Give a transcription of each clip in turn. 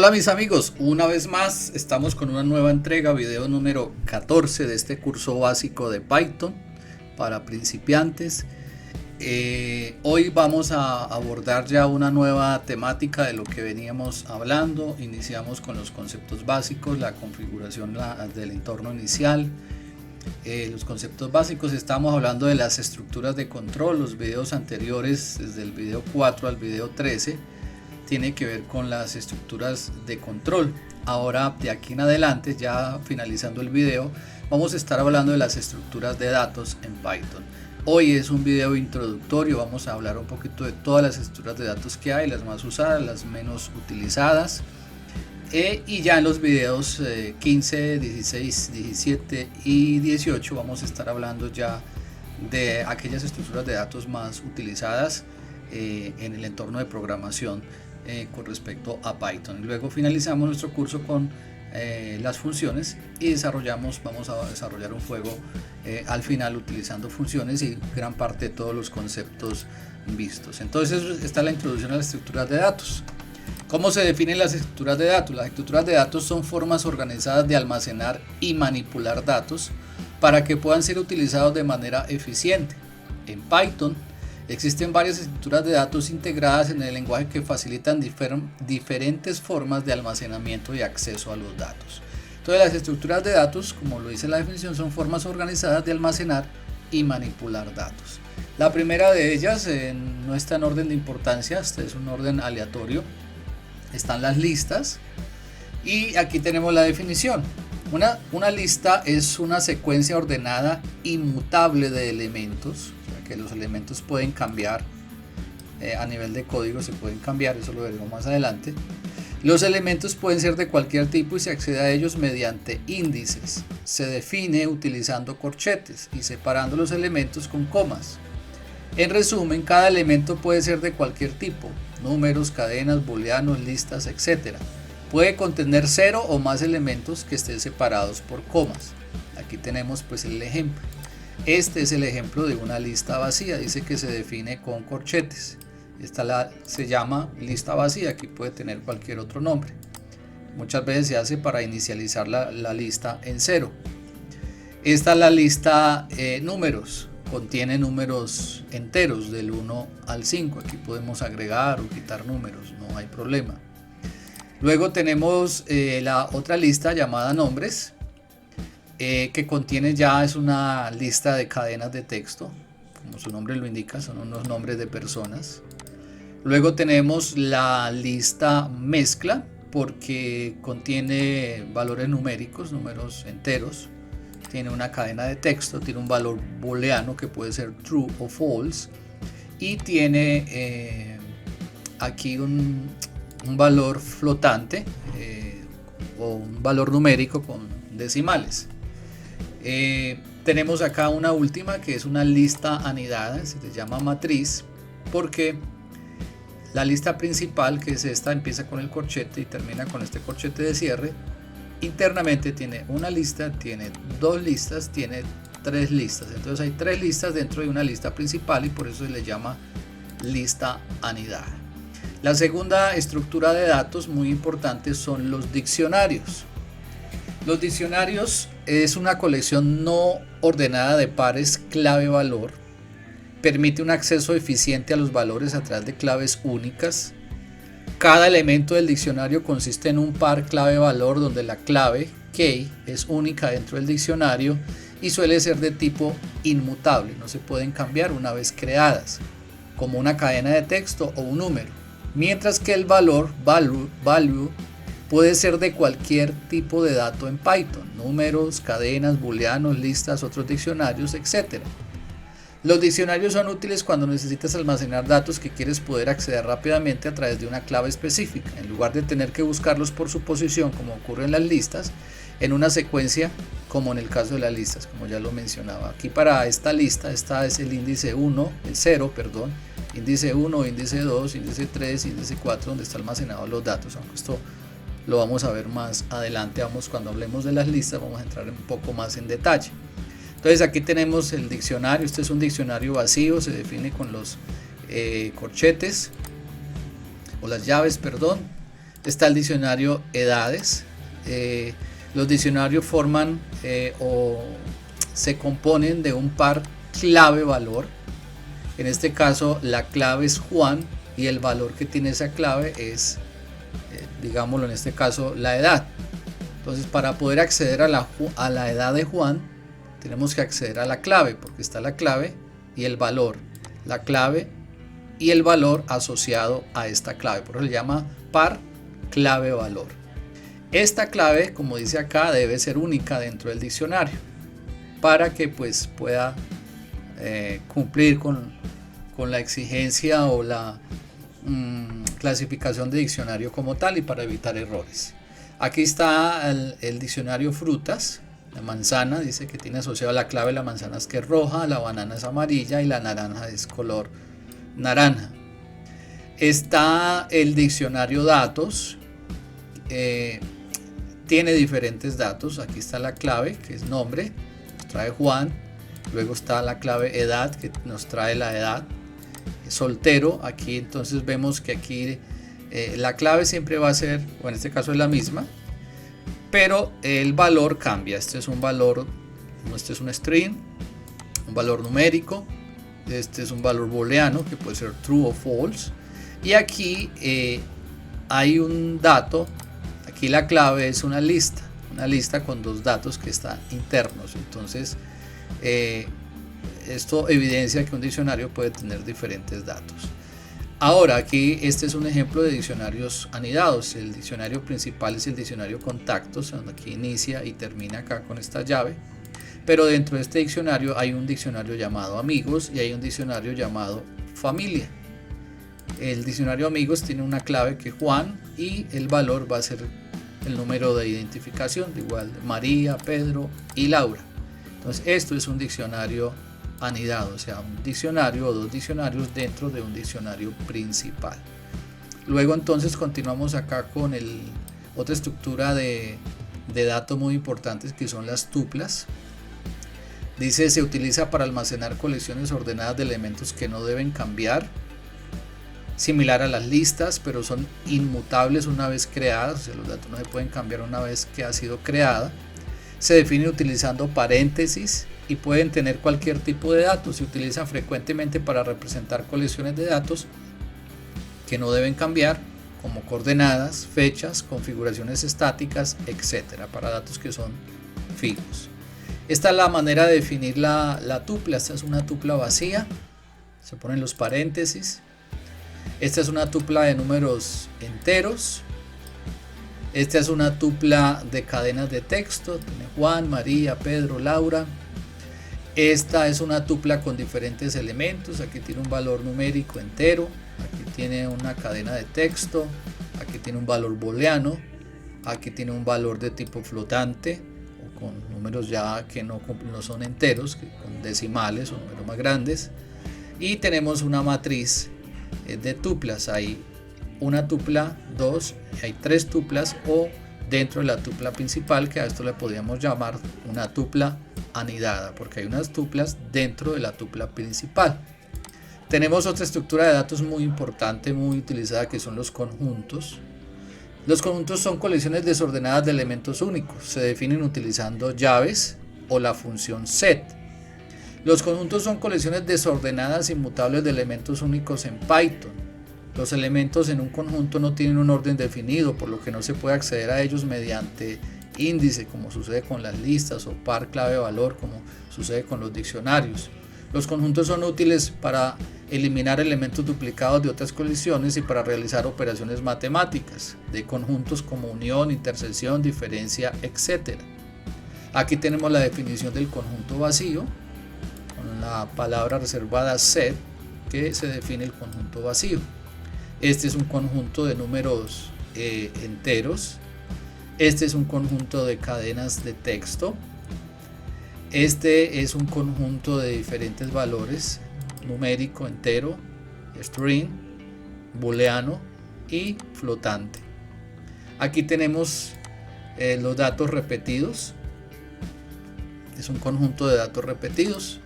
Hola mis amigos, una vez más estamos con una nueva entrega, video número 14 de este curso básico de Python para principiantes. Hoy vamos a abordar ya una nueva temática de lo que veníamos hablando. Iniciamos con los conceptos básicos, la configuración del entorno inicial. Los conceptos básicos, estamos hablando de las estructuras de control. Los videos anteriores, desde el video 4 al video 13, tiene que ver con las estructuras de control. Ahora de aquí en adelante, ya finalizando el video, vamos a estar hablando de las estructuras de datos en Python. Hoy es un video introductorio, vamos a hablar un poquito de todas las estructuras de datos que hay, las más usadas, las menos utilizadas. Y ya en los videos 15, 16, 17 y 18 vamos a estar hablando ya de aquellas estructuras de datos más utilizadas en el entorno de programación con respecto a Python. Luego finalizamos nuestro curso con las funciones y vamos a desarrollar un juego al final utilizando funciones y gran parte de todos los conceptos vistos. Entonces, esta es la introducción a las estructuras de datos. ¿Cómo se definen las estructuras de datos? Las estructuras de datos son formas organizadas de almacenar y manipular datos para que puedan ser utilizados de manera eficiente. En Python existen varias estructuras de datos integradas en el lenguaje que facilitan diferentes formas de almacenamiento y acceso a los datos. Entonces, las estructuras de datos, como lo dice la definición, son formas organizadas de almacenar y manipular datos. La primera de ellas no está en orden de importancia, este es un orden aleatorio. Están las listas y aquí tenemos la definición. Una lista es una secuencia ordenada inmutable de elementos, o sea que los elementos pueden cambiar a nivel de código, se pueden cambiar, eso lo veremos más adelante. Los elementos pueden ser de cualquier tipo y se accede a ellos mediante índices. Se define utilizando corchetes y separando los elementos con comas. En resumen, cada elemento puede ser de cualquier tipo, números, cadenas, booleanos, listas, etc. Puede contener 0 o más elementos que estén separados por comas. Aquí tenemos pues el ejemplo. Este es el ejemplo de una lista vacía, dice que se define con corchetes. Esta se llama lista vacía, aquí puede tener cualquier otro nombre. Muchas veces se hace para inicializar la lista en 0. Esta es la lista números. Contiene números enteros del 1 al 5. Aquí podemos agregar o quitar números, no hay problema. Luego tenemos la otra lista llamada nombres, que contiene es una lista de cadenas de texto, como su nombre lo indica, son unos nombres de personas. Luego tenemos la lista mezcla, porque contiene valores numéricos, números enteros. Tiene una cadena de texto, tiene un valor booleano que puede ser true o false y tiene aquí un valor flotante o un valor numérico con decimales. Tenemos acá una última que es una lista anidada, se le llama matriz porque la lista principal, que es esta, empieza con el corchete y termina con este corchete de cierre. Internamente tiene una lista, tiene dos listas, tiene tres listas. Entonces hay tres listas dentro de una lista principal y por eso se le llama lista anidada. La segunda estructura de datos muy importante son los diccionarios. Los diccionarios es una colección no ordenada de pares clave-valor. Permite un acceso eficiente a los valores a través de claves únicas. Cada elemento del diccionario consiste en un par clave-valor donde la clave key es única dentro del diccionario y suele ser de tipo inmutable, no se pueden cambiar una vez creadas, como una cadena de texto o un número, mientras que el valor value puede ser de cualquier tipo de dato en Python, números, cadenas, booleanos, listas, otros diccionarios, etc. Los diccionarios son útiles cuando necesitas almacenar datos que quieres poder acceder rápidamente a través de una clave específica, en lugar de tener que buscarlos por su posición como ocurre en las listas, en una secuencia como en el caso de las listas, como ya lo mencionaba. Aquí para esta lista, esta es el índice 1, el 0, perdón, índice 1, índice 2, índice 3, índice 4, donde están almacenados los datos, aunque esto lo vamos a ver más adelante, cuando hablemos de las listas vamos a entrar un poco más en detalle. Entonces aquí tenemos el diccionario, este es un diccionario vacío, se define con los corchetes o las llaves, perdón. Está el diccionario edades. Los diccionarios forman o se componen de un par clave-valor. En este caso la clave es Juan y el valor que tiene esa clave es, digámoslo en este caso, la edad. Entonces, para poder acceder a la edad de Juan, tenemos que acceder a la clave, porque está la clave y el valor. La clave y el valor asociado a esta clave. Por eso se llama par clave-valor. Esta clave, como dice acá, debe ser única dentro del diccionario para que pues pueda cumplir con la exigencia o la clasificación de diccionario como tal y para evitar errores. Aquí está el diccionario frutas. La manzana dice que tiene asociado a la clave la manzana es que es roja, la banana es amarilla y la naranja es color naranja. Está el diccionario datos. Tiene diferentes datos. Aquí está la clave que es nombre, nos trae Juan. Luego está la clave edad que nos trae la edad. Soltero, aquí entonces vemos que aquí la clave siempre va a ser, o en este caso es la misma, pero el valor cambia. Este es un valor, este es un string, un valor numérico, este es un valor booleano que puede ser true o false, y aquí hay un dato. Aquí la clave es una lista con dos datos que están internos. Entonces esto evidencia que un diccionario puede tener diferentes datos. Ahora aquí este es un ejemplo de diccionarios anidados. El diccionario principal es el diccionario contactos, donde aquí inicia y termina acá con esta llave, pero dentro de este diccionario hay un diccionario llamado amigos y hay un diccionario llamado familia. El diccionario amigos tiene una clave que es Juan y el valor va a ser el número de identificación, de igual María, Pedro y Laura. Entonces esto es un diccionario anidado, o sea, un diccionario o dos diccionarios dentro de un diccionario principal. Luego entonces continuamos acá con otra estructura de datos muy importantes que son las tuplas. Dice, se utiliza para almacenar colecciones ordenadas de elementos que no deben cambiar, similar a las listas, pero son inmutables una vez creadas, o sea, los datos no se pueden cambiar una vez que ha sido creada. Se define utilizando paréntesis y pueden tener cualquier tipo de datos. Se utilizan frecuentemente para representar colecciones de datos que no deben cambiar, como coordenadas, fechas, configuraciones estáticas, etcétera, para datos que son fijos. Esta es la manera de definir la tupla. Esta es una tupla vacía, se ponen los paréntesis. Esta es una tupla de números enteros. Esta es una tupla de cadenas de texto, tiene Juan, María, Pedro, Laura. Esta es una tupla con diferentes elementos. Aquí tiene un valor numérico entero, aquí tiene una cadena de texto, aquí tiene un valor booleano, aquí tiene un valor de tipo flotante o con números ya que no son enteros, con decimales o números más grandes. Y tenemos una matriz de tuplas. Hay una tupla, dos, hay tres tuplas, o dentro de la tupla principal, que a esto le podríamos llamar una tupla anidada, porque hay unas tuplas dentro de la tupla principal. Tenemos otra estructura de datos muy importante, muy utilizada, que son los conjuntos. Los conjuntos son colecciones desordenadas de elementos únicos. Se definen utilizando llaves o la función set. Los conjuntos son colecciones desordenadas inmutables de elementos únicos en Python. Los elementos en un conjunto no tienen un orden definido, por lo que no se puede acceder a ellos mediante índice, como sucede con las listas, o par clave valor, como sucede con los diccionarios. Los conjuntos son útiles para eliminar elementos duplicados de otras colecciones y para realizar operaciones matemáticas de conjuntos como unión, intersección, diferencia, etc. Aquí tenemos la definición del conjunto vacío con la palabra reservada set, que se define el conjunto vacío. Este es un conjunto de números enteros. Este es un conjunto de cadenas de texto. Este es un conjunto de diferentes valores: numérico, entero, string, booleano y flotante. Aquí tenemos los datos repetidos. Es un conjunto de datos repetidos.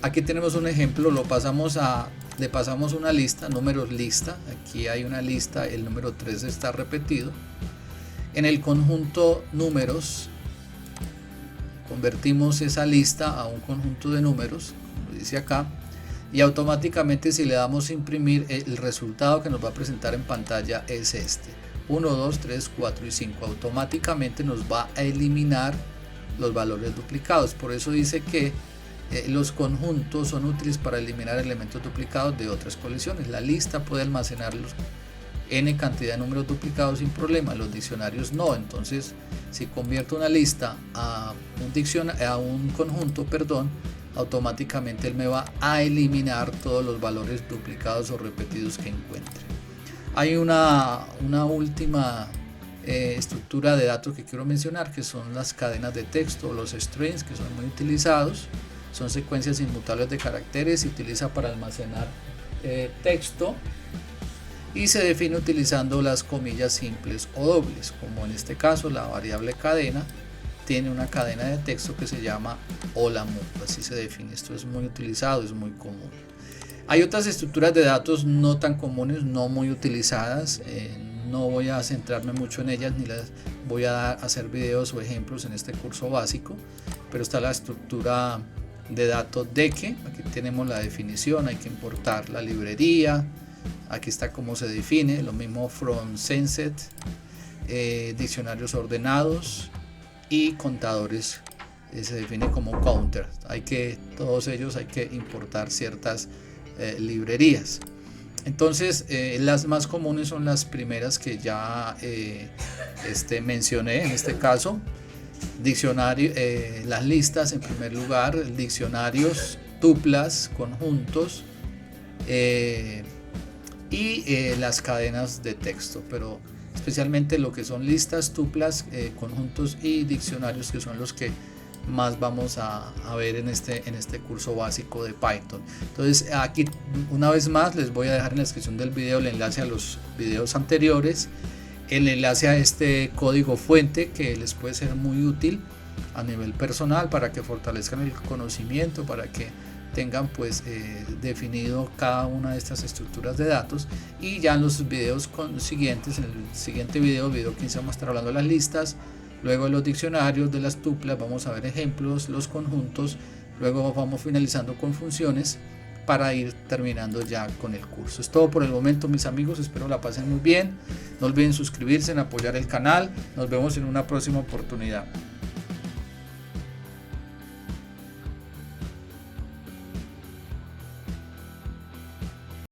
Aquí tenemos un ejemplo, lo pasamos a le pasamos una lista, números lista, aquí hay una lista, el número 3 está repetido. En el conjunto números convertimos esa lista a un conjunto de números, como dice acá, y automáticamente si le damos imprimir, el resultado que nos va a presentar en pantalla es este: 1, 2, 3, 4 y 5. Automáticamente nos va a eliminar los valores duplicados. Por eso dice que los conjuntos son útiles para eliminar elementos duplicados de otras colecciones. La lista puede almacenar n cantidad de números duplicados sin problema, los diccionarios no. Entonces, si convierto una lista a un conjunto, automáticamente él me va a eliminar todos los valores duplicados o repetidos que encuentre. Hay una última estructura de datos que quiero mencionar, que son las cadenas de texto o los strings, que son muy utilizados. Son secuencias inmutables de caracteres, se utiliza para almacenar texto y se define utilizando las comillas simples o dobles, como en este caso la variable cadena tiene una cadena de texto que se llama hola mundo, así se define. Esto es muy utilizado, es muy común. Hay otras estructuras de datos no tan comunes, no muy utilizadas, no voy a centrarme mucho en ellas ni las voy a hacer videos o ejemplos en este curso básico, pero está la estructura de datos DEQUE. Aquí tenemos la definición, hay que importar la librería, aquí está cómo se define, lo mismo from censet, diccionarios ordenados y contadores, se define como counter. Todos ellos hay que importar ciertas librerías. Entonces las más comunes son las primeras que ya mencioné en este caso. Diccionario, las listas en primer lugar, diccionarios, tuplas, conjuntos y las cadenas de texto, pero especialmente lo que son listas, tuplas, conjuntos y diccionarios, que son los que más vamos a ver en este curso básico de Python. Entonces aquí una vez más les voy a dejar en la descripción del video el enlace a los videos anteriores, el enlace a este código fuente que les puede ser muy útil a nivel personal para que fortalezcan el conocimiento, para que tengan definido cada una de estas estructuras de datos. Y ya en los videos siguientes, en el siguiente video 15, vamos a estar hablando de las listas, luego de los diccionarios, de las tuplas, vamos a ver ejemplos, los conjuntos, luego vamos finalizando con funciones para ir terminando ya con el curso. Es todo por el momento, mis amigos, espero la pasen muy bien. No olviden suscribirse, en apoyar el canal. Nos vemos en una próxima oportunidad.